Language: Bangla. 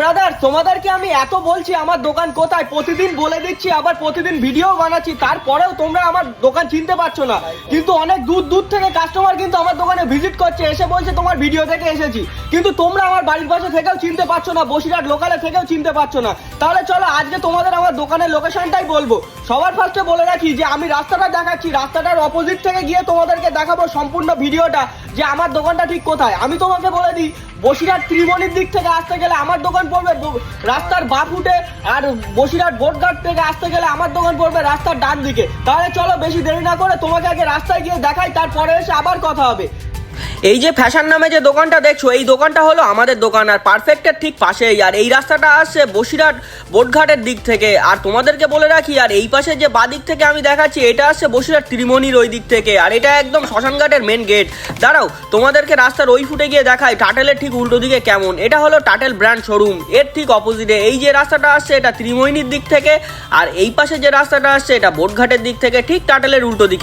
ব্রাদার, তোমাদেরকে আমি এত বলছি আমার দোকান কোথায়, প্রতিদিন বলে দিচ্ছি, আবার প্রতিদিন ভিডিও বানাচ্ছি, তারপরেও তোমরা আমার দোকান চিনতে পারছো না। কিন্তু অনেক দূর দূর থেকে কাস্টমার কিন্তু আমার দোকানে ভিজিট করছে, এসে বলছে তোমার ভিডিও থেকে এসেছি, কিন্তু তোমরা আমার বাড়ির পাশে থেকেও চিনতে পারছো না, বসিরহাট লোকালে থেকেও চিনতে পারছো না। তাহলে চলো আজকে তোমাদের আমার দোকানের লোকেশনটাই বলবো। সবার ফার্স্টে বলে রাখি যে আমি রাস্তাটা দেখাচ্ছি, রাস্তাটার অপোজিট থেকে গিয়ে তোমাদেরকে দেখাবো সম্পূর্ণ ভিডিওটা যে আমার দোকানটা ঠিক কোথায়। আমি তোমাকে বলে দিই, বসিরহাট ত্রিমণির দিক থেকে আসতে গেলে আমার দোকান পড়বে রাস্তার বাঁ ফুটে, আর বসিরহাট বোটঘাট থেকে আসতে গেলে আমার দোকান পড়বে রাস্তার ডান দিকে। তাহলে চলো বেশি দেরি না করে তোমাকে আগে রাস্তায় গিয়ে দেখাই, তারপরে এসে আবার কথা হবে। এই যে ফ্যাশন নামে যে দোকানটা দেখছো, এই দোকানটা হলো আমাদের দোকান, আর পারফেক্টের ঠিক পাশেই। আর এই রাস্তাটা আসছে বসিরহাট বোটঘাটের দিক থেকে। আর তোমাদেরকে বলে রাখি, আর এই পাশে যে বাঁ দিক থেকে আমি দেখাচ্ছি, এটা আসছে বসিরহাট ত্রিমণির ওই দিক থেকে, আর এটা একদম শ্মশানঘাটের মেন গেট। দাঁড়াও তোমাদেরকে রাস্তার ওই ফুটে গিয়ে দেখাই টাটেলের ঠিক উল্টো দিকে কেমন। এটা হলো টাটেল ব্র্যান্ড শোরুম, এর ঠিক অপোজিটে এই যে রাস্তাটা আসছে, এটা ত্রিমণির দিক থেকে, আর এই পাশে যে রাস্তাটা আসছে এটা বোটঘাটের দিক থেকে, ঠিক টাটেলের উল্টো দিকে।